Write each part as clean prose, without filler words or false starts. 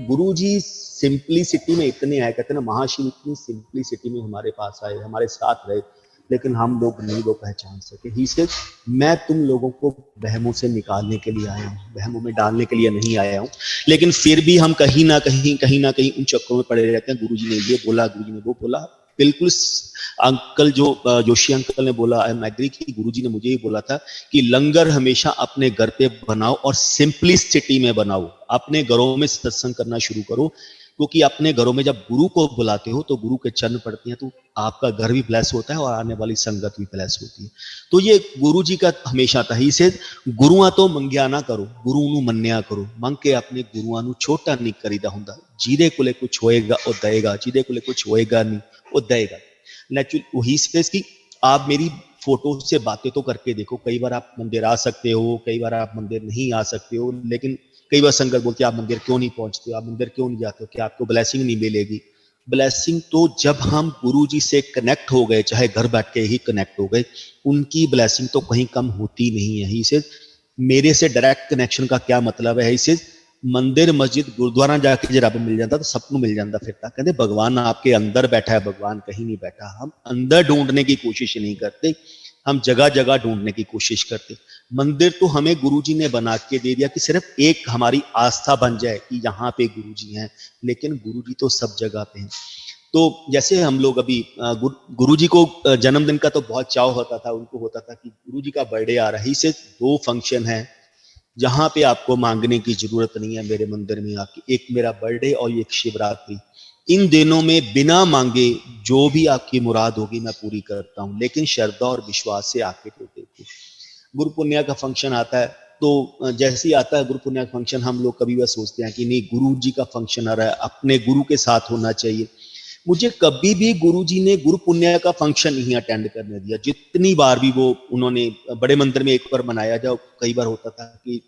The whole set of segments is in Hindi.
गुरुजी सिंपलिसिटी में इतने आए, कहते हैं ना महाशिव इतनी सिंपलिसिटी में हमारे पास आए, हमारे साथ रहे, लेकिन हम लोग नहीं वो पहचान सके। ही से मैं तुम लोगों को वहमों से निकालने के लिए आया हूँ, वहमों में डालने के लिए नहीं आया हूँ। लेकिन फिर भी हम कहीं ना कहीं उन चक्रों में पड़े रहते हैं। गुरुजी ने ये बोला, गुरुजी ने वो बोला। बिल्कुल अंकल जो जोशी अंकल ने बोला, आई एम एग्री कि गुरुजी ने मुझे ही बोला था कि लंगर हमेशा अपने घर पे बनाओ और सिंपलिसिटी में बनाओ। अपने घरों में सत्संग करना शुरू करो, क्योंकि अपने घरों में जब गुरु को बुलाते हो तो गुरु के चरण पड़ते हैं, तो आपका घर भी ब्लेस होता है और आने वाली संगत भी ब्लेस होती है। तो ये गुरु जी का हमेशा था। ही से गुरुआ तो मंग्या ना करो, गुरु नू मन्निया करो। मंग के अपने गुरुआ नू छोटा नहीं करीदा हुंदा। ਜਿਹਦੇ ਕੋਲੇ कुछ होएगा वो देगा, ਜਿਹਦੇ कोले कुछ होएगा नहीं वो देगा। नेचुरल वही स्पेस की आप मेरी फोटो से बातें तो करके देखो। कई बार आप मंदिर आ सकते हो, कई बार आप मंदिर नहीं आ सकते हो, लेकिन कई बार संगत बोलती है आप मंदिर क्यों नहीं पहुंचते हो, आप मंदिर क्यों नहीं जाते हो, क्या आपको ब्लेसिंग नहीं मिलेगी। ब्लेसिंग तो जब हम गुरु जी से कनेक्ट हो गए, चाहे घर बैठ के ही कनेक्ट हो गए, उनकी ब्लेसिंग तो कहीं कम होती नहीं है। इसे मेरे से डायरेक्ट कनेक्शन का क्या मतलब है। इसे मंदिर मस्जिद गुरुद्वारा जाके जो रब मिल जाता तो सबको मिल जाता फिरता। कहते भगवान आपके अंदर बैठा है, भगवान कहीं नहीं बैठा। हम अंदर ढूंढने की कोशिश नहीं करते, हम जगह जगह ढूंढने की कोशिश करते। मंदिर तो हमें गुरुजी ने बना के दे दिया कि सिर्फ एक हमारी आस्था बन जाए कि यहाँ पे गुरुजी हैं, लेकिन गुरुजी तो सब जगह पे हैं। तो जैसे हम लोग अभी गुरुजी को जन्मदिन का तो बहुत चाव होता था, उनको होता था कि गुरुजी का बर्थडे आ रहा है। इसे 2 फंक्शन है जहां पे आपको मांगने की जरूरत नहीं है मेरे मंदिर में आके। एक मेरा बर्थडे और एक शिवरात्रि। इन दिनों में बिना मांगे जो भी आपकी मुराद होगी मैं पूरी करता हूँ, लेकिन श्रद्धा और विश्वास से आके तो देखो। गुरु पुण्य का फंक्शन आता है तो जैसे ही आता है गुरु पुण्य का फंक्शन, हम लोग कभी वह सोचते हैं कि नहीं गुरु जी का फंक्शन आ रहा है, अपने गुरु के साथ होना चाहिए। मुझे कभी भी गुरु जी ने गुरु पुण्य का फंक्शन नहीं अटेंड करने दिया। जितनी बार भी वो उन्होंने बड़े मंदिर में एक बार मनाया, जब कई बार होता था कि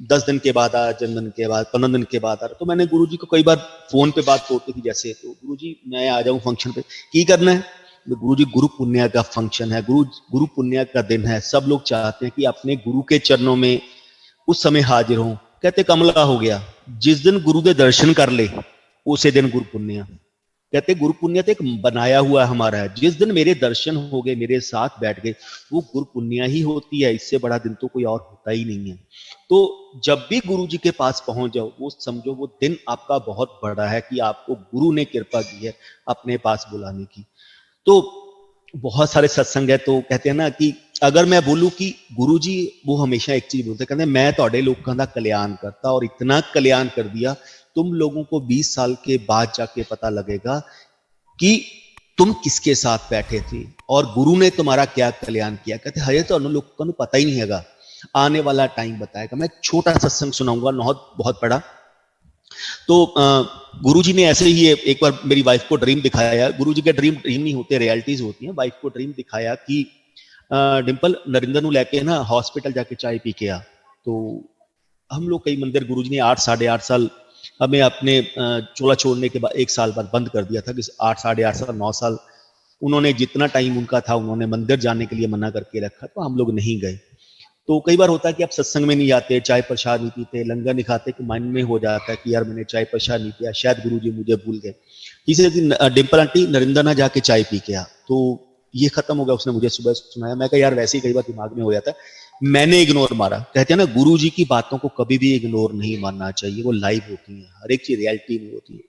10 दिन के बाद आ, जन्मदिन के बाद 15 दिन के बाद आ रहा, तो मैंने गुरुजी को कई बार फोन पे बात होती थी जैसे, तो गुरुजी मैं आ जाऊं फंक्शन पे, की करना है। गुरुजी गुरु पुण्य का फंक्शन है, गुरु पुण्य का दिन है, सब लोग चाहते हैं कि अपने गुरु के चरणों में उस समय हाजिर हों। कहते कमला हो गया, जिस दिन गुरु के दर्शन कर ले उसे दिन गुरु पुण्य। कहते गुरु पुण्य तो एक बनाया हुआ हमारा है। जिस दिन मेरे दर्शन हो गए, मेरे साथ बैठ गए, वो गुरु पुण्य ही होती है। इससे बड़ा दिन तो कोई और होता ही नहीं है। तो जब भी गुरु जी के पास पहुंच जाओ, वो समझो वो दिन आपका बहुत बड़ा है कि आपको गुरु ने कृपा की है अपने पास बुलाने की। तो बहुत सारे सत्संग है, तो कहते हैं ना कि अगर मैं बोलूं कि गुरु जी वो हमेशा एक चीज बोलते, कहते मैं ਤੁਹਾਡੇ लोगों का कल्याण करता, और इतना कल्याण कर दिया तुम लोगों को 20 साल के बाद जाके पता लगेगा कि तुम किसके साथ बैठे थे और गुरु ने तुम्हारा क्या कल्याण किया। कहते हरे तो लोगों को पता ही नहीं है, आने वाला टाइम बताएगा। मैं छोटा सत्संग सुनाऊंगा, बहुत बड़ा। तो गुरुजी ने ऐसे ही एक बार मेरी वाइफ को ड्रीम दिखाया। गुरुजी के ड्रीम नहीं होते, रियलिटीज होती हैं। वाइफ को ड्रीम दिखाया कि डिंपल नरिंदर नू लेके ना हॉस्पिटल जाके चाय पी के आ। तो हम लोग कई मंदिर गुरुजी ने 8 साढ़े 8 साल हमें अपने चोला छोड़ने के बाद 1 साल बाद बंद कर दिया था कि 8 साढ़े 8 साल 9 साल उन्होंने जितना टाइम उनका था उन्होंने मंदिर जाने के लिए मना करके रखा, तो हम लोग नहीं गए। तो कई बार होता है कि आप सत्संग में नहीं जाते, चाय प्रसाद नहीं पीते, लंगर नहीं खाते, कि मन में हो जाता है कि यार मैंने चाय प्रसाद नहीं पिया, शायद गुरुजी मुझे भूल गए। तीसरे दिन डिंपल आंटी नरिंदर ना जाके चाय पी के आ, तो ये खत्म हो गया। उसने मुझे सुबह सुनाया, मैं कहा यार वैसे ही कई बार दिमाग में हो जाता है, मैंने इग्नोर मारा। कहते हैं ना गुरु जी की बातों को कभी भी इग्नोर नहीं मानना चाहिए, वो लाइव होती है, हर एक चीज रियलिटी में होती है।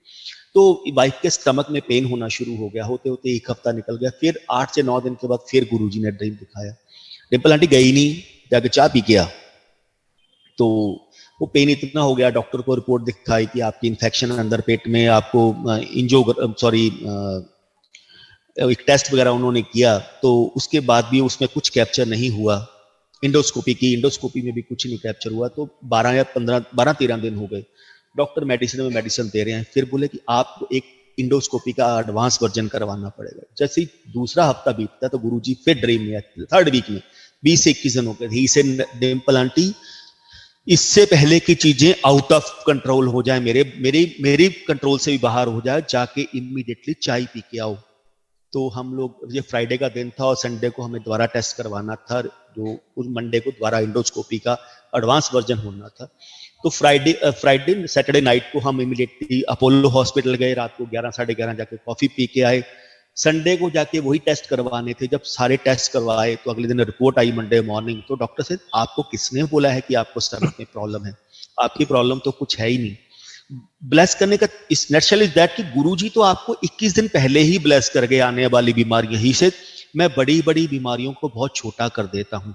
तो वाइफ के स्टमक में पेन होना शुरू हो गया, होते होते 1 हफ्ता निकल गया। फिर 8 से 9 दिन के बाद फिर गुरु जी ने ड्रीम दिखाया, डिंपल आंटी गई नहीं, जाके चाय पी के आ। तो वो पेन इतना हो गया, डॉक्टर को रिपोर्ट दिखाई कि आपकी इन्फेक्शन अंदर पेट में, आपको एक टेस्ट वगैरह उन्होंने किया, तो उसके बाद भी उसमें कुछ कैप्चर नहीं हुआ। इंडोस्कोपी की, इंडोस्कोपी में भी कुछ नहीं कैप्चर हुआ। तो 12-13 दिन हो गए, डॉक्टर मेडिसिन में मेडिसिन दे रहे हैं। फिर बोले कि आपको एक इंडोस्कोपी का एडवांस वर्जन करवाना पड़ेगा। जैसे ही दूसरा हफ्ता बीतता तो गुरुजी फिर ड्रीम में आते, 3rd वीक में 20 से 21 दिन हो गए। ही से डिंपल आंटी इससे पहले की चीजें आउट ऑफ कंट्रोल हो जाए, मेरी कंट्रोल से भी बाहर हो जाए, जाके इमीडिएटली चाय पी के आओ। तो हम लोग, ये फ्राइडे का दिन था और संडे को हमें दोबारा टेस्ट करवाना था, जो उस मंडे को दोबारा इंडोस्कोपी का एडवांस वर्जन होना था। तो फ्राइडे सैटरडे नाइट को हम इमीडिएटली अपोलो हॉस्पिटल गए, रात को 11 साढ़े 11 जाके कॉफी पी के आए। संडे को जाके वही टेस्ट करवाने थे। जब सारे टेस्ट करवाए तो अगले दिन रिपोर्ट आई मंडे मॉर्निंग। तो डॉक्टर साहब आपको किसने बोला है कि आपको स्टमक में प्रॉब्लम है? आपकी प्रॉब्लम तो कुछ है ही नहीं। ब्लेस करने का इस नटशेल इज दैट कि गुरुजी तो आपको 21 दिन पहले ही ब्लेस करके आने वाली बीमारियां ही से, मैं बड़ी बड़ी बीमारियों को बहुत छोटा कर देता हूं,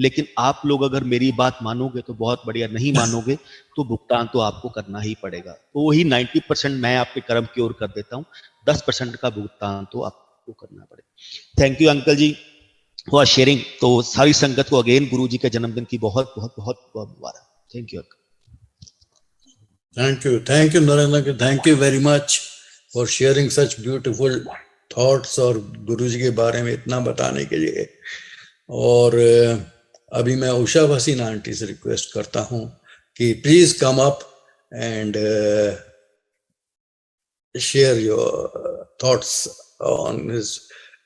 लेकिन आप लोग अगर मेरी बात मानोगे तो बहुत बढ़िया, नहीं मानोगे तो भुगतान तो आपको करना ही पड़ेगा। तो वही 90% मैं आपके कर्म क्योर कर देता हूं, 10% का भुगतान तो आपको करना पड़ेगा। Thank you uncle ji for sharing. तो सारी संगत को अगेन गुरु जी के जन्मदिन की बहुत बहुत बहुत बहुत मुबारक। Thank you uncle. Thank you Narendra, thank you very much for sharing such beautiful thoughts और गुरु जी के बारे में इतना बताने के लिए। और अभी मैं उषा भसीन आंटी से रिक्वेस्ट करता हूं कि please come up and share your thoughts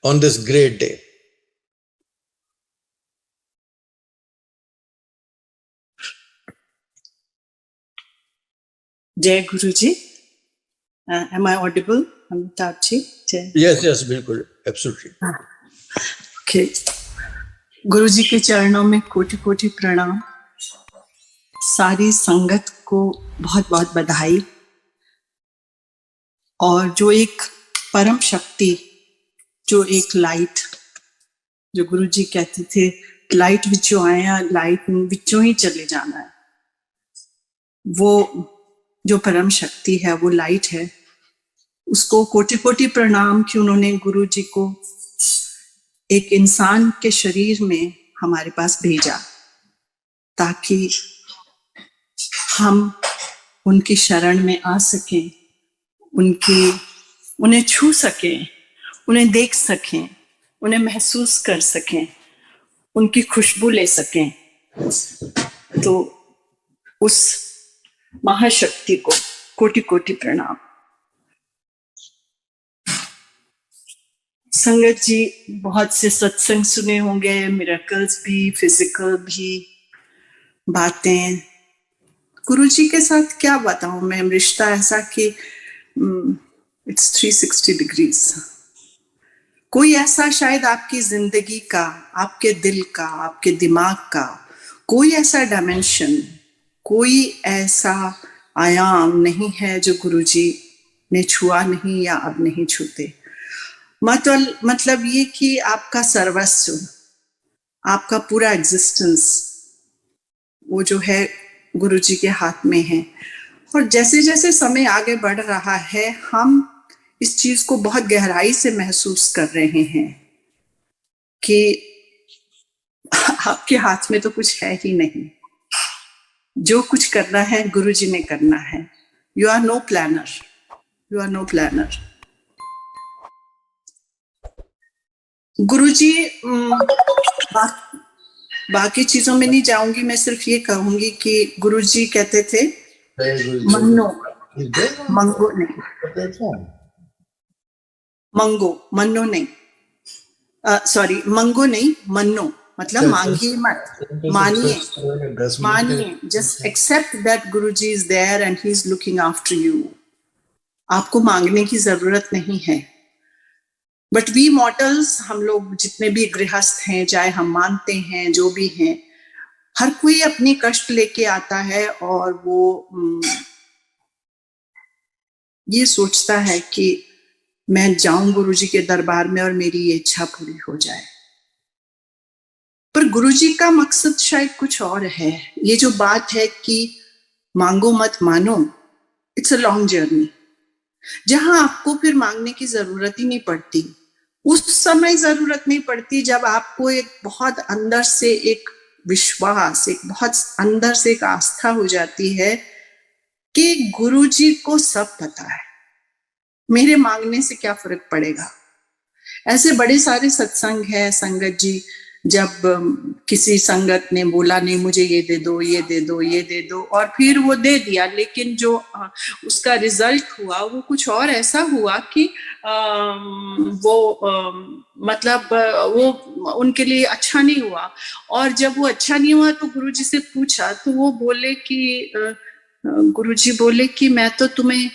on this great day. जय Guru ji. Am I audible Amitabh ji? Yes बिल्कुल, एब्सोल्युटली। ओके, गुरु जी के चरणों में कोटि कोटि प्रणाम। सारी संगत को बहुत बहुत बधाई। और जो एक परम शक्ति, जो एक लाइट, जो गुरु जी कहते थे लाइट विचों आया, लाइट विचों ही चले जाना है, वो जो परम शक्ति है, वो लाइट है, उसको कोटि कोटि प्रणाम कि उन्होंने गुरु जी को एक इंसान के शरीर में हमारे पास भेजा ताकि हम उनकी शरण में आ सकें, उन्हें छू सकें, उन्हें देख सकें, उन्हें महसूस कर सकें, उनकी खुशबू ले सकें। तो उस महाशक्ति को कोटि कोटि प्रणाम। संगत जी बहुत से सत्संग सुने होंगे, मिरेकल्स भी, फिजिकल भी बातें। गुरु जी के साथ क्या बताऊं मैं, रिश्ता ऐसा कि इट्स 360 डिग्रीज। कोई ऐसा शायद आपकी जिंदगी का, आपके दिल का, आपके दिमाग का कोई ऐसा डायमेंशन, कोई ऐसा आयाम नहीं है जो गुरुजी ने छुआ नहीं या अब नहीं छूते। मतलब ये कि आपका सर्वस्व, आपका पूरा एग्जिस्टेंस वो जो है गुरुजी के हाथ में है। और जैसे जैसे समय आगे बढ़ रहा है, हम इस चीज को बहुत गहराई से महसूस कर रहे हैं कि आपके हाथ में तो कुछ है ही नहीं। जो कुछ करना है गुरुजी ने करना है। You are no planner, you are no planner. Guruji, बाकी चीजों में नहीं जाऊंगी, मैं सिर्फ ये कहूंगी कि गुरुजी कहते थे मन्नो, मंगो नहीं, मन्नो नहीं, सॉरी मंगो नहीं, मन्नो मतलब मांगिए मत, मानिए। Just accept that Guruji is there and he is looking after you. आपको मांगने की जरूरत नहीं है। बट वी मॉर्टल्स, हम लोग जितने भी गृहस्थ हैं, चाहे हम मानते हैं जो भी हैं, हर कोई अपनी कष्ट लेके आता है और वो ये सोचता है कि मैं जाऊं गुरुजी के दरबार में और मेरी ये इच्छा पूरी हो जाए। पर गुरुजी का मकसद शायद कुछ और है। ये जो बात है कि मांगो मत मानो, इट्स अ लॉन्ग जर्नी, जहां आपको फिर मांगने की जरूरत ही नहीं पड़ती। उस समय जरूरत नहीं पड़ती जब आपको एक बहुत अंदर से एक विश्वास, एक बहुत अंदर से एक आस्था हो जाती है कि गुरुजी को सब पता है, मेरे मांगने से क्या फर्क पड़ेगा। ऐसे बड़े सारे सत्संग है संगत जी जब किसी संगत ने बोला नहीं मुझे ये दे दो, ये दे दो, ये दे दो, और फिर वो दे दिया, लेकिन जो उसका रिजल्ट हुआ वो कुछ और ऐसा हुआ कि मतलब वो उनके लिए अच्छा नहीं हुआ। और जब वो अच्छा नहीं हुआ तो गुरुजी से पूछा तो वो बोले कि गुरुजी बोले कि मैं तो तुम्हें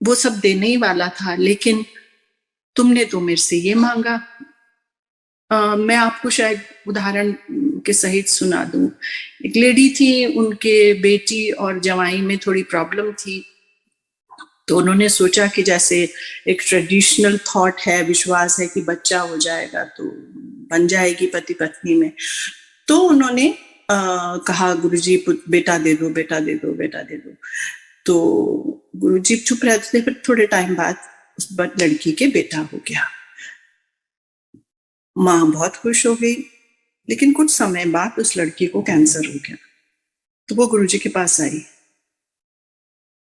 वो सब देने ही वाला था, लेकिन तुमने तो मेरे से ये मांगा। मैं आपको शायद उदाहरण के सहित सुना दूं। एक लेडी थी, उनके बेटी और जवाई में थोड़ी प्रॉब्लम थी, तो उन्होंने सोचा कि जैसे एक ट्रेडिशनल थॉट है, विश्वास है कि बच्चा हो जाएगा तो बन जाएगी पति पत्नी में, तो उन्होंने कहा गुरुजी बेटा दे दो, बेटा दे दो, बेटा दे दो। तो गुरुजी चुप रहते थे, फिर थोड़े टाइम बाद उस लड़की के बेटा हो गया। माँ बहुत खुश हो गई, लेकिन कुछ समय बाद उस लड़की को कैंसर हो गया। तो वो गुरुजी के पास आई,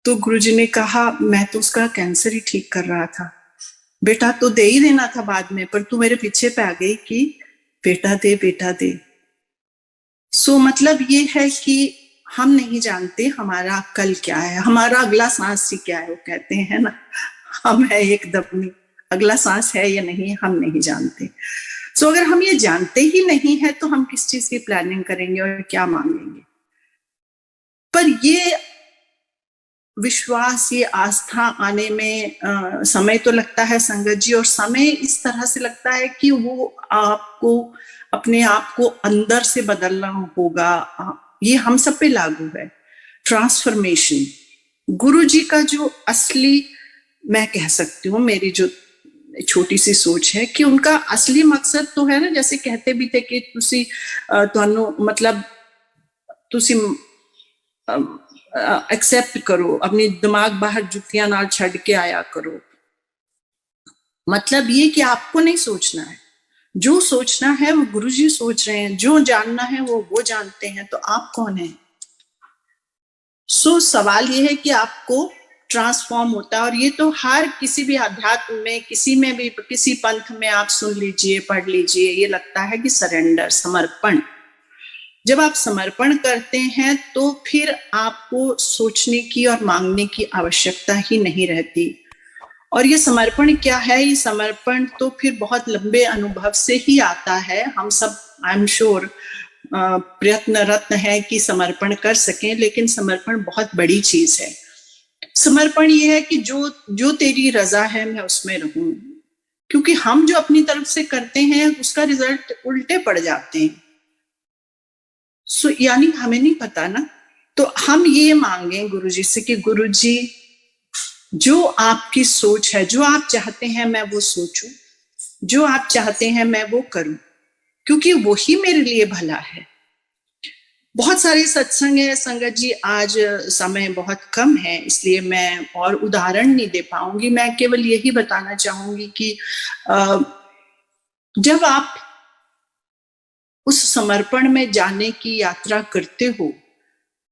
तो गुरुजी ने कहा मैं तो उसका कैंसर ही ठीक कर रहा था, बेटा तो दे ही देना था बाद में, पर तू मेरे पीछे पे आ गई कि बेटा दे, बेटा दे। सो मतलब ये है कि हम नहीं जानते हमारा कल क्या है, हमारा अगला सांस ही क्या है। वो कहते हैं ना, हम है एकदम, अगला सांस है या नहीं हम नहीं जानते। सो अगर हम ये जानते ही नहीं है तो हम किस चीज की प्लानिंग करेंगे और क्या मांगेंगे। पर ये विश्वास, ये आस्था आने में समय तो लगता है संगत जी, और समय इस तरह से लगता है कि वो आपको अपने आप को अंदर से बदलना होगा। ये हम सब पे लागू है, ट्रांसफॉर्मेशन। गुरु जी का जो असली, मैं कह सकती हूँ मेरी जो छोटी सी सोच है कि उनका असली मकसद तो है ना, जैसे कहते भी थे कि तुसी मतलब तुसी एक्सेप्ट करो, अपनी दिमाग बाहर जुतियां नाल छड़ के आया करो। मतलब ये कि आपको नहीं सोचना है, जो सोचना है वो गुरुजी सोच रहे हैं, जो जानना है वो जानते हैं, तो आप कौन है। सो सवाल ये है कि आपको ट्रांसफॉर्म होता है, और ये तो हर किसी भी अध्यात्म में, किसी में भी, किसी पंथ में आप सुन लीजिए, पढ़ लीजिए, ये लगता है कि सरेंडर, समर्पण। जब आप समर्पण करते हैं तो फिर आपको सोचने की और मांगने की आवश्यकता ही नहीं रहती। और ये समर्पण क्या है, ये समर्पण तो फिर बहुत लंबे अनुभव से ही आता है। हम सब आई एम श्योर प्रयत्नरत है कि समर्पण कर सकें, लेकिन समर्पण बहुत बड़ी चीज है। समर्पण ये है कि जो तेरी रजा है मैं उसमें रहूं, क्योंकि हम जो अपनी तरफ से करते हैं उसका रिजल्ट उल्टे पड़ जाते हैं। सो यानी हमें नहीं पता ना, तो हम ये मांगे गुरुजी से कि गुरुजी जो आपकी सोच है, जो आप चाहते हैं मैं वो सोचूं, जो आप चाहते हैं मैं वो करूं, क्योंकि वो ही मेरे लिए भला है। बहुत सारे सत्संग है संगत जी, आज समय बहुत कम है इसलिए मैं और उदाहरण नहीं दे पाऊंगी। मैं केवल यही बताना चाहूंगी कि जब आप उस समर्पण में जाने की यात्रा करते हो,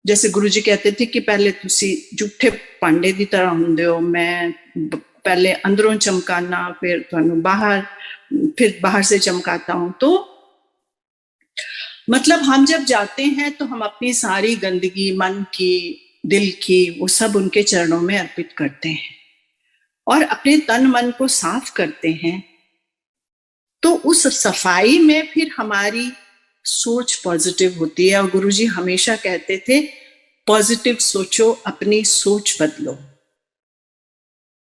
जैसे गुरुजी कहते थे कि पहले तुसी झूठे पांडे की तरह होंदे हो, मैं पहले अंदरों चमकाना, फिर तुहानू बाहर, फिर बाहर से चमकाता हूं। तो मतलब हम जब जाते हैं तो हम अपनी सारी गंदगी, मन की, दिल की, वो सब उनके चरणों में अर्पित करते हैं और अपने तन मन को साफ करते हैं। तो उस सफाई में फिर हमारी सोच पॉजिटिव होती है। और गुरुजी हमेशा कहते थे पॉजिटिव सोचो, अपनी सोच बदलो।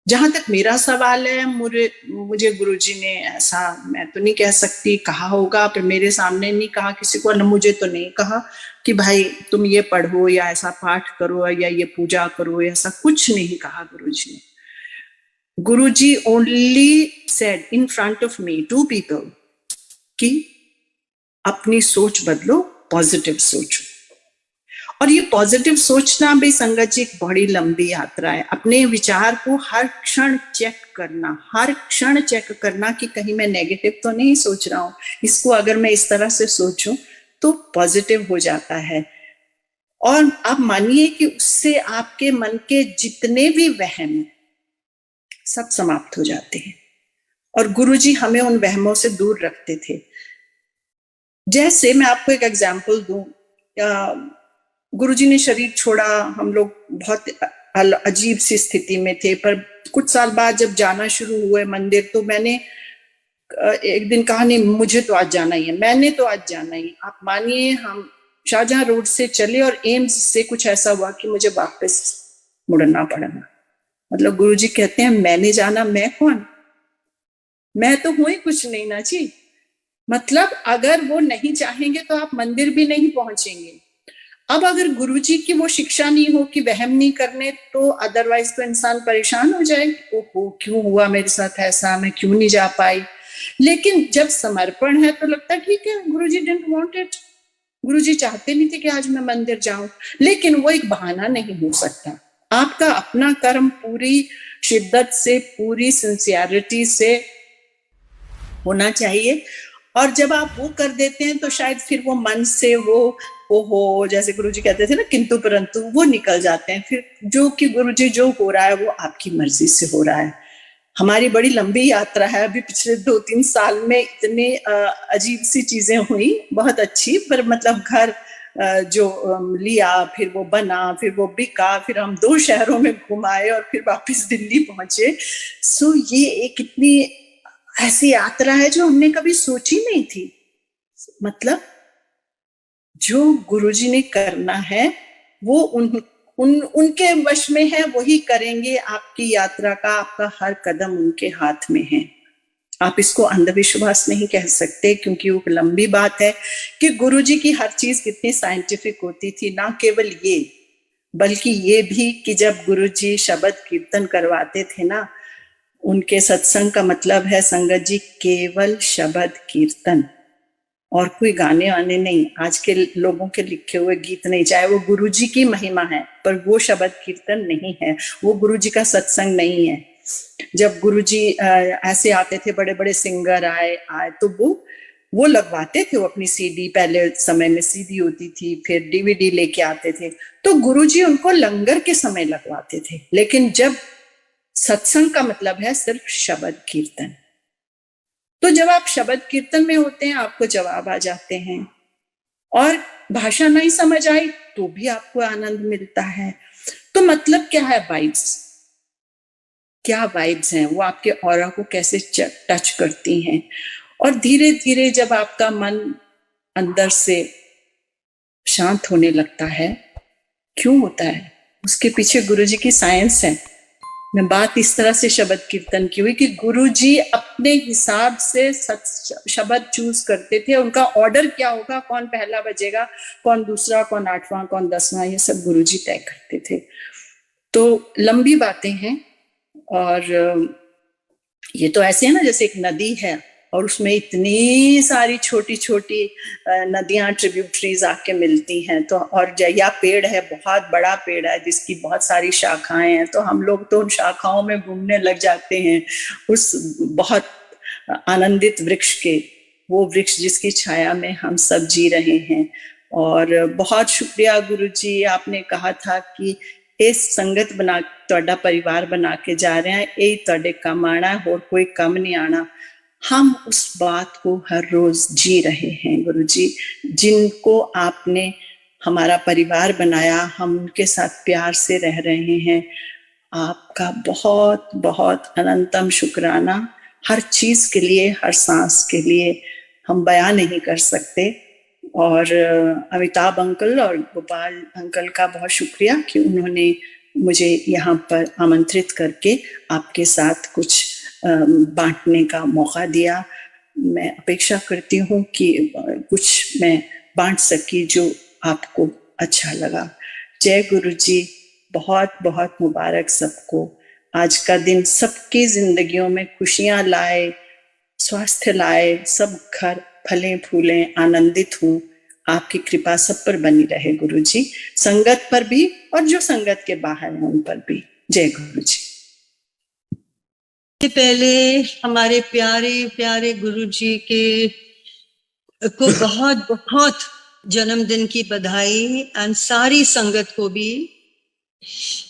जहां तक मेरा सवाल है, मुझे गुरुजी ने ऐसा, मैं तो नहीं कह सकती कहा होगा, पर मेरे सामने नहीं कहा किसी को, न मुझे तो नहीं कहा कि भाई तुम ये पढ़ो या ऐसा पाठ करो या ये पूजा करो, ऐसा कुछ नहीं कहा गुरुजी ने। Guruji only said in front of me, 2 people, कि अपनी सोच बदलो, पॉजिटिव सोचो। और ये पॉजिटिव सोचना भी संगत जी एक बड़ी लंबी यात्रा है। अपने विचार को हर क्षण चेक करना, हर क्षण चेक करना कि कहीं मैं नेगेटिव तो नहीं सोच रहा हूं, इसको अगर मैं इस तरह से सोचूं तो पॉजिटिव हो जाता है। और आप मानिए कि उससे आपके मन के जितने भी वहम सब समाप्त हो जाते हैं। और गुरुजी हमें उन वहमों से दूर रखते थे। जैसे मैं आपको एक एग्जाम्पल दूं, गुरुजी ने शरीर छोड़ा, हम लोग बहुत अजीब सी स्थिति में थे, पर कुछ साल बाद जब जाना शुरू हुए मंदिर, तो मैंने एक दिन कहा नहीं मुझे तो आज जाना ही है, मैंने तो आज जाना ही। आप मानिए हम शाहजहां रोड से चले और एम्स से कुछ ऐसा हुआ कि मुझे वापस मुड़ना पड़ा। मतलब गुरुजी कहते हैं मैंने जाना, मैं कौन, मैं तो हुई कुछ नहीं ना जी। मतलब अगर वो नहीं चाहेंगे तो आप मंदिर भी नहीं पहुंचेंगे। अब अगर गुरुजी की वो शिक्षा नहीं हो कि वहम नहीं करने, तो अदरवाइज तो इंसान परेशान हो जाएगा, ओहो क्यों हुआ मेरे साथ ऐसा, मैं क्यों नहीं जा पाई। लेकिन जब समर्पण है तो लगता है ठीक है, गुरुजी डिडंट वांट इट, गुरुजी चाहते नहीं थे कि आज मैं मंदिर जाऊं। लेकिन वो एक बहाना नहीं हो सकता। आपका अपना कर्म पूरी शिद्दत से, पूरी सिंसियरिटी से होना चाहिए। और जब आप वो कर देते हैं तो शायद फिर वो मन से वो ओहो, जैसे गुरुजी कहते थे ना, किंतु परंतु वो निकल जाते हैं। फिर जो कि गुरुजी जो हो रहा है वो आपकी मर्जी से हो रहा है। हमारी बड़ी लंबी यात्रा है, अभी पिछले 2-3 साल में इतनी अजीब सी चीजें हुई, बहुत अच्छी, पर मतलब घर जो लिया, फिर वो बना, फिर वो बिका, फिर हम 2 शहरों में घुमाए और फिर वापस दिल्ली पहुंचे। सो ये एक इतनी ऐसी यात्रा है जो हमने कभी सोची नहीं थी। मतलब जो गुरुजी ने करना है वो उनके वश में है, वही करेंगे। आपकी यात्रा का आपका हर कदम उनके हाथ में है। आप इसको अंधविश्वास नहीं कह सकते, क्योंकि वो लंबी बात है कि गुरुजी की हर चीज कितनी साइंटिफिक होती थी। ना केवल ये, बल्कि ये भी कि जब गुरुजी शब्द कीर्तन करवाते थे ना, उनके सत्संग का मतलब है संगत जी केवल शब्द कीर्तन, और कोई गाने वाने नहीं, आज के लोगों के लिखे हुए गीत नहीं। चाहे वो गुरुजी की महिमा है, पर वो शब्द कीर्तन नहीं है, वो गुरुजी का सत्संग नहीं है। जब गुरुजी ऐसे आते थे, बड़े बड़े सिंगर आए तो वो लगवाते थे, वो अपनी सीडी, पहले समय में सीडी होती थी, फिर डीवीडी लेके आते थे, तो गुरुजी उनको लंगर के समय लगवाते थे। लेकिन जब सत्संग का मतलब है सिर्फ शब्द कीर्तन, तो जब आप शब्द कीर्तन में होते हैं आपको जवाब आ जाते हैं, और भाषा नहीं समझ आई तो भी आपको आनंद मिलता है। तो मतलब क्या है, वाइब्स, क्या वाइब्स हैं, वो आपके ऑरा को कैसे टच करती हैं। और धीरे धीरे जब आपका मन अंदर से शांत होने लगता है, क्यों होता है, उसके पीछे गुरुजी की साइंस है। मैं बात इस तरह से शब्द कीर्तन की हुई कि गुरुजी अपने हिसाब से शब्द चूज करते थे। उनका ऑर्डर क्या होगा, कौन पहला बजेगा, कौन दूसरा, कौन 8वां, कौन 10वां, ये सब गुरुजी तय करते थे। तो लंबी बातें हैं, और ये तो ऐसे है ना, जैसे एक नदी है और उसमें इतनी सारी छोटी छोटी नदियां, ट्रिब्यूटरीज आके मिलती हैं, तो और या पेड़ है, बहुत बड़ा पेड़ है जिसकी बहुत सारी शाखाएं हैं, तो हम लोग तो उन शाखाओं में घूमने लग जाते हैं, उस बहुत आनंदित वृक्ष के, वो वृक्ष जिसकी छाया में हम सब जी रहे हैं। और बहुत शुक्रिया गुरुजी, आपने कहा था कि इस संगत बना, तुहाडा परिवार बना के जा रहे हैं, यही तुहाडे कम आना, और कोई कम नहीं आना। हम उस बात को हर रोज जी रहे हैं गुरुजी, जिनको आपने हमारा परिवार बनाया, हम उनके साथ प्यार से रह रहे हैं। आपका बहुत बहुत अनंतम शुक्राना, हर चीज के लिए, हर सांस के लिए हम बयान नहीं कर सकते। और अमिताभ अंकल और गोपाल अंकल का बहुत शुक्रिया कि उन्होंने मुझे यहाँ पर आमंत्रित करके आपके साथ कुछ बांटने का मौका दिया। मैं अपेक्षा करती हूँ कि कुछ मैं बांट सकी जो आपको अच्छा लगा। जय गुरु जी, बहुत बहुत मुबारक सबको। आज का दिन सबकी जिंदगियों में खुशियां लाए, स्वास्थ्य लाए, सब घर फले फूले, आनंदित हूँ। आपकी कृपा सब पर बनी रहे गुरु जी, संगत पर भी और जो संगत के बाहर हैं उन पर भी। जय गुरु जी। पहले हमारे प्यारे प्यारे गुरु जी के को बहुत बहुत जन्मदिन की बधाई, एंड सारी संगत को भी।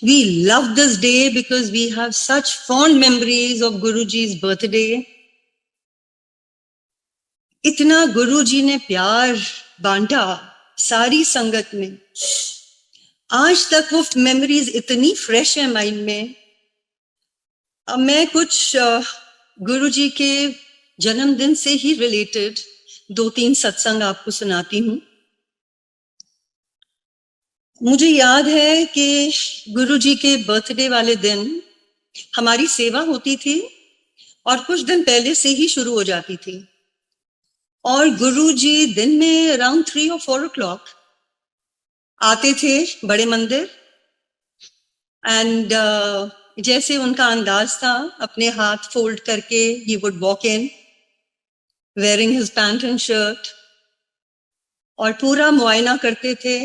We love this day because we have such fond memories of Guruji's birthday. इतना गुरुजी ने प्यार बांटा सारी संगत में, आज तक वो मेमोरीज इतनी फ्रेश है माइंड में। अब मैं कुछ गुरुजी के जन्मदिन से ही रिलेटेड 2-3 सत्संग आपको सुनाती हूँ। मुझे याद है कि गुरुजी के बर्थडे वाले दिन हमारी सेवा होती थी और कुछ दिन पहले से ही शुरू हो जाती थी, और गुरुजी दिन में अराउंड 3 और 4 o'clock आते थे बड़े मंदिर। एंड जैसे उनका अंदाज था, अपने हाथ फोल्ड करके he would walk in wearing his pant and shirt, और पूरा मुआयना करते थे।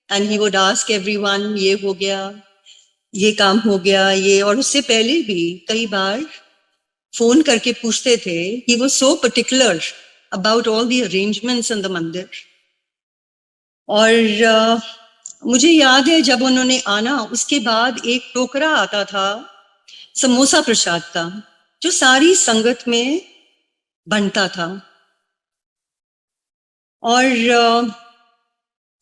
And he would ask everyone, ये हो गया, ये काम हो गया, ये। और उससे पहले भी कई बार फोन करके पूछते थे। He was so particular about all the arrangements in the मंदिर। और मुझे याद है जब उन्होंने आना, उसके बाद एक टोकरा आता था समोसा प्रसाद का, जो सारी संगत में बनता था। और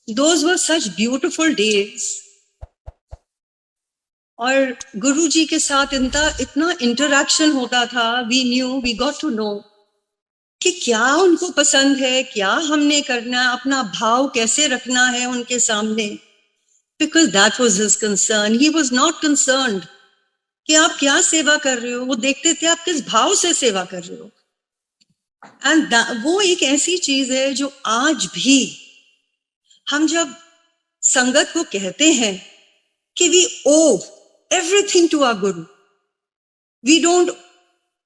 those were such beautiful days। और गुरुजी के साथ इतना इंटरैक्शन होता था। we got to know कि क्या उनको पसंद है, क्या हमने करना है, अपना भाव कैसे रखना है उनके सामने। Because that was his concern। He was not concerned कि आप क्या सेवा कर रहे हो, वो देखते थे आप किस भाव से सेवा कर रहे हो। एंड वो एक ऐसी चीज है जो आज भी हम जब संगत को कहते हैं कि we owe everything to our guru,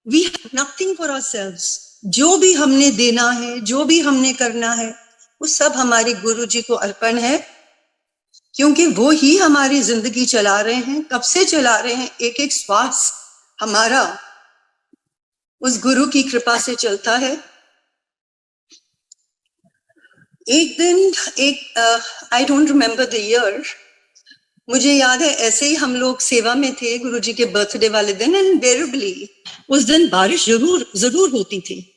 we have nothing for ourselves। जो भी हमने देना है, जो भी हमने करना है, वो सब हमारे गुरु जी को अर्पण है, क्योंकि वो ही हमारी जिंदगी चला रहे हैं। कब से चला रहे हैं? एक एक श्वास हमारा उस गुरु की कृपा से चलता है। एक दिन I don't remember the year, मुझे याद है ऐसे ही हम लोग सेवा में थे गुरुजी के बर्थडे वाले दिन, एंड इनवेरिएबली उस दिन बारिश जरूर होती थी।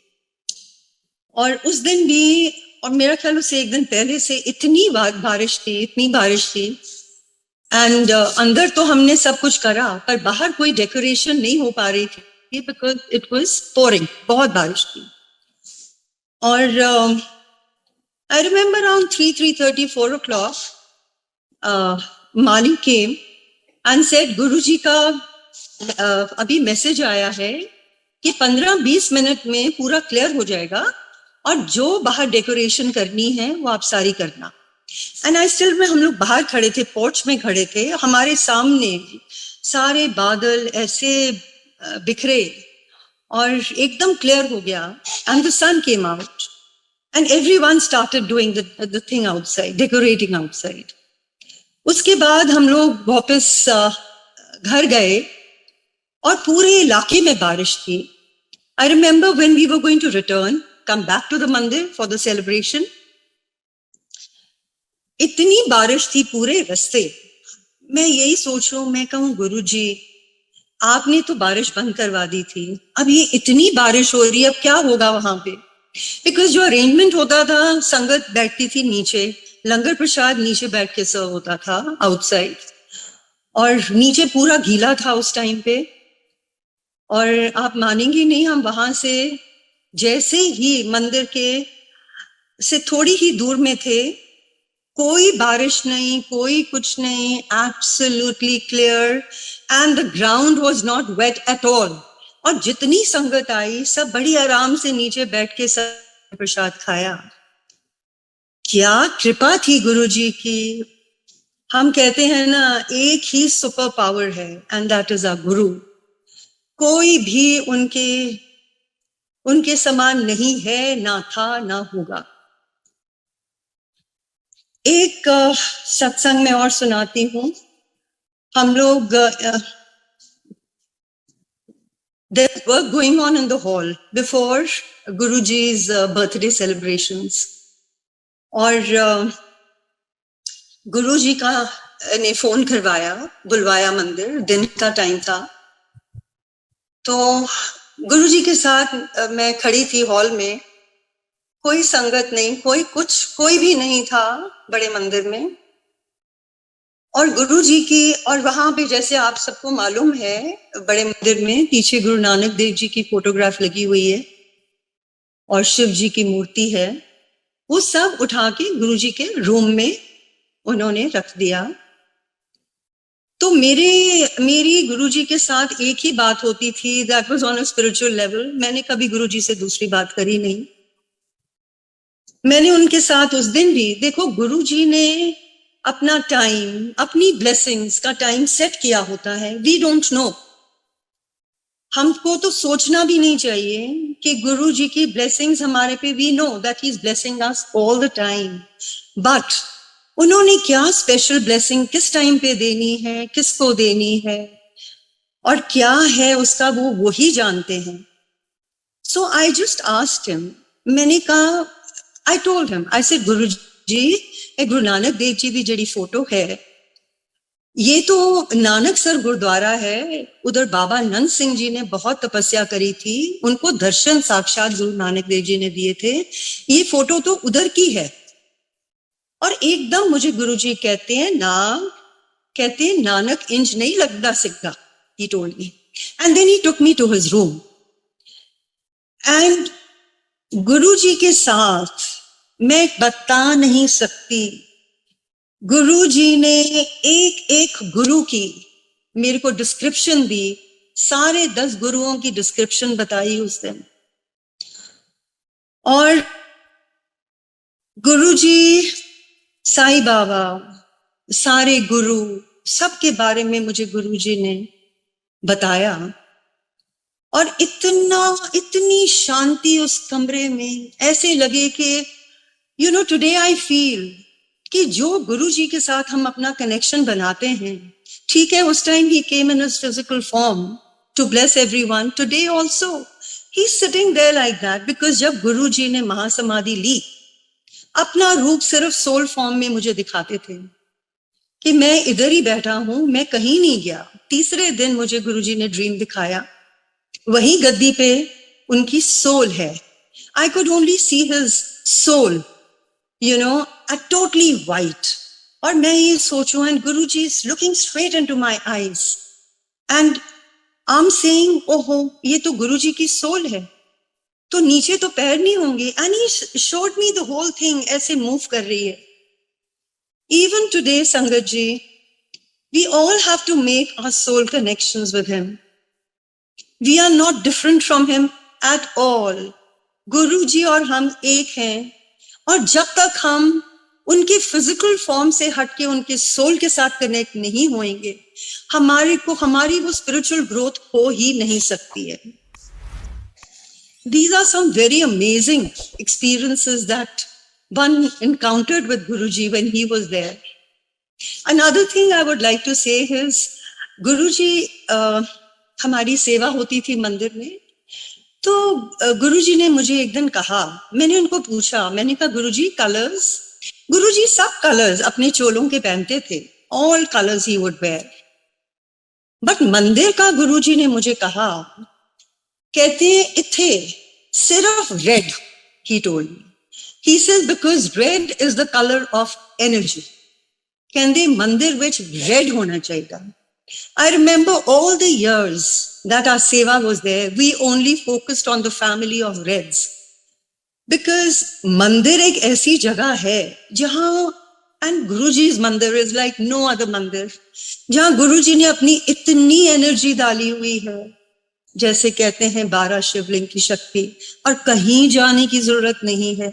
और उस दिन भी, और मेरा ख्याल उससे एक दिन पहले से इतनी बारिश थी। एंड अंदर तो हमने सब कुछ करा, पर बाहर कोई डेकोरेशन नहीं हो पा रही थी, बिकॉज इट वाज पोरिंग, बहुत बारिश थी। और I remember around 3:30, 4 o'clock, Mali came and said, गुरुजी का अभी मैसेज आया है कि 15-20 मिनट में पूरा क्लियर हो जाएगा, और जो बाहर डेकोरेशन करनी है वो आप सारी करना। एंड आई स्टिल में, हम लोग बाहर खड़े थे, पोर्च में खड़े थे, हमारे सामने सारे बादल ऐसे बिखरे और एकदम क्लियर हो गया। And the sun came out and everyone started doing the thing outside, decorating outside। उसके बाद हम लोग वापस घर गए और पूरे इलाके में बारिश थी। I remember when we were going to come back to the mandir for the celebration, इतनी बारिश थी पूरे रास्ते। मैं यही सोच रहा हूँ, मैं कहूँ गुरुजी आपने तो बारिश बंद करवा दी थी, अब ये इतनी बारिश हो रही है, अब क्या होगा वहां पे। बिकॉज जो अरेंजमेंट होता था, संगत बैठती थी नीचे, लंगर प्रसाद नीचे बैठ के सर्व होता था आउटसाइड, और नीचे पूरा गीला था उस टाइम पे। और आप मानेंगे नहीं, हम वहां से जैसे ही मंदिर के से थोड़ी ही दूर में थे, कोई बारिश नहीं, कोई कुछ नहीं, absolutely clear, and the ground was not wet at all. और जितनी संगत आई, सब बड़ी आराम से नीचे बैठ के सब प्रसाद खाया। क्या कृपा थी गुरुजी की। हम कहते हैं ना, एक ही सुपर पावर है, एंड दैट इज आवर गुरु। कोई भी उनके समान नहीं है, ना था, ना होगा। एक सत्संग में और सुनाती हूँ। हम लोग there's work going on in the hall before Guruji's birthday celebrations, और गुरुजी का ने फोन करवाया, बुलवाया मंदिर, दिन का टाइम था। तो गुरुजी के साथ मैं खड़ी थी हॉल में, कोई संगत नहीं, कोई भी नहीं था बड़े मंदिर में। और गुरु जी की, और वहां पे जैसे आप सबको मालूम है, बड़े मंदिर में पीछे गुरु नानक देव जी की फोटोग्राफ लगी हुई है और शिव जी की मूर्ति है। वो सब उठा के गुरु जी के रूम में उन्होंने रख दिया। तो मेरी गुरु जी के साथ एक ही बात होती थी, that was on a spiritual level. मैंने कभी गुरु जी से दूसरी बात करी नहीं। मैंने उनके साथ उस दिन भी, देखो गुरु जी ने अपना टाइम, अपनी ब्लेसिंग्स का टाइम सेट किया होता है। वी डोंट नो, हमको तो सोचना भी नहीं चाहिए कि गुरु जी की ब्लेसिंग्स हमारे पे, we know that he is blessing us all the time, but उन्होंने क्या स्पेशल ब्लेसिंग किस टाइम पे देनी है, किसको देनी है और क्या है उसका, वो वही जानते हैं। सो आई जस्ट आस्क्ड हिम, मैंने कहा, I told him, I said गुरु जी, गुरु नानक देव जी की जड़ी फोटो है, ये तो नानक सर गुरुद्वारा है, उधर बाबा नंद सिंह जी ने बहुत तपस्या करी थी, उनको दर्शन साक्षात गुरु नानक देव जी ने दिए थे, ये फोटो तो उधर की है। और एकदम मुझे गुरु जी कहते हैं नानक इंज नहीं लगता सिक्का, he told me, and then he took me to his room, and गुरु जी के साथ मैं बता नहीं सकती, गुरु जी ने एक एक गुरु की मेरे को डिस्क्रिप्शन दी, सारे 10 गुरुओं की डिस्क्रिप्शन बताई उस दिन। और गुरु जी, साईं बाबा, सारे गुरु, सबके बारे में मुझे गुरु जी ने बताया। और इतनी शांति उस कमरे में, ऐसे लगे कि you know, today I feel कि जो गुरु जी के साथ हम अपना कनेक्शन बनाते हैं, ठीक है, उस टाइम ही came in his physical form to bless everyone, today also he is sitting there like that, because जब गुरु जी ने महासमाधि ली, अपना रूप सिर्फ सोल फॉर्म में मुझे दिखाते थे कि मैं इधर ही बैठा हूं, मैं कहीं नहीं गया। तीसरे दिन मुझे गुरुजी ने ड्रीम दिखाया, वही गद्दी पे उनकी सोल है। I could only see his soul, you know, totally white. और मैं ये सोचूं, and Guruji is looking straight into my eyes and I am saying, ओहो, ये तो गुरुजी की सोल है, तो नीचे तो पैर नहीं होंगे। And he showed me the whole thing, ऐसे मूव कर रही है। Even today Sangat ji, we all have to make our soul connections with him. We are not different from him at all. Guru ji और हम एक हैं, और जब तक हम उनके फिजिकल फॉर्म से हटके उनके सोल के साथ कनेक्ट नहीं होंगे, हमारी वो स्पिरिचुअल ग्रोथ हो ही नहीं सकती है। These are some very amazing experiences that one encountered with Guruji when he was there. Another thing I would like to say is, Guruji, हमारी सेवा होती थी मंदिर में, तो गुरुजी ने मुझे एक दिन कहा, मैंने उनको पूछा, मैंने कहा गुरुजी कलर्स, गुरुजी सब कलर्स अपने चोलों के पहनते थे, all colors he would wear, but मंदिर का गुरुजी ने मुझे कहा, कहते हैं इथे सिर्फ red, he told me, he says because red is the color of energy, कहते मंदिर विच रेड होना चाहिए। I remember all the years that our seva was there, we only focused on the family of Reds, because मंदिर एक ऐसी जगह है जहां, and Guruji's मंदिर is like no other मंदिर, जहां गुरुजी ने अपनी इतनी एनर्जी डाली हुई है, जैसे कहते हैं 12 शिवलिंग की शक्ति, और कहीं जाने की जरूरत नहीं है।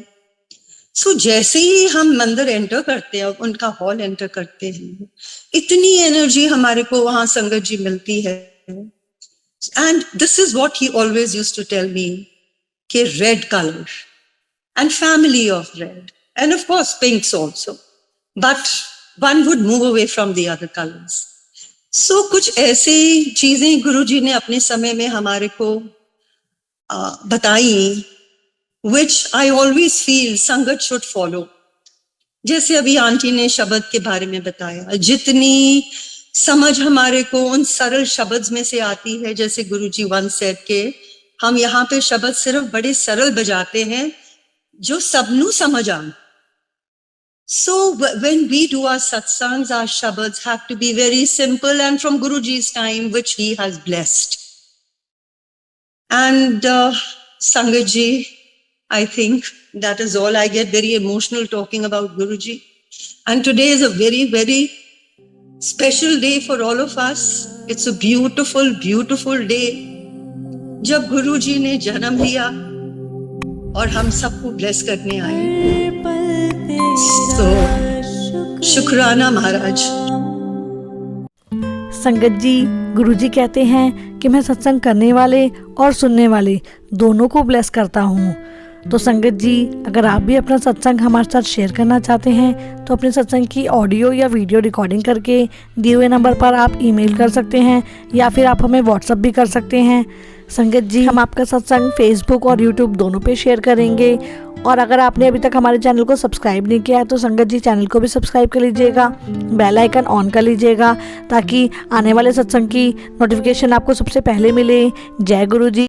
सो जैसे ही हम मंदिर एंटर करते हैं, उनका हॉल एंटर करते हैं, इतनी एनर्जी हमारे को वहां संगत जी मिलती है। And this is what he always used to tell me, कि red colour and family of red, and of course pinks also, but one would move away from the other colours. So कुछ ऐसे चीजें गुरुजी ने अपने समय में हमारे को बताई, which I always feel संगत should follow। जैसे अभी आंटी ने शब्द के बारे में बताया, जितनी समझ हमारे को उन सरल शब्द में से आती है, जैसे गुरुजी once said के हम यहाँ पे शब्द सिर्फ बड़े सरल बजाते हैं, जो सबनू समझ आवे। So when we do our satsangs, our shabads have to be very simple and from Guruji's time, which he has blessed. And Sangat ji, I think that is all. I get very emotional talking about Guruji. And today is a very, very special day for all of us. It's a beautiful, beautiful day. जब गुरुजी ने जन्म लिया और हम सबको ब्लेस करने आए। तो शुक्राना महाराज। संगत जी, गुरुजी कहते हैं कि मैं सत्संग करने वाले और सुनने वाले दोनों को ब्लेस करता हूँ। तो संगत जी, अगर आप भी अपना सत्संग हमारे साथ शेयर करना चाहते हैं तो अपने सत्संग की ऑडियो या वीडियो रिकॉर्डिंग करके दिए हुए नंबर पर आप ईमेल कर सकते हैं या फिर आप हमें व्हाट्सएप भी कर सकते हैं। संगत जी, हम आपका सत्संग फेसबुक और यूट्यूब दोनों पे शेयर करेंगे। और अगर आपने अभी तक हमारे चैनल को सब्सक्राइब नहीं किया है तो संगत जी चैनल को भी सब्सक्राइब कर लीजिएगा, बेल आइकन ऑन कर लीजिएगा ताकि आने वाले सत्संग की नोटिफिकेशन आपको सबसे पहले मिले। जय गुरु जी।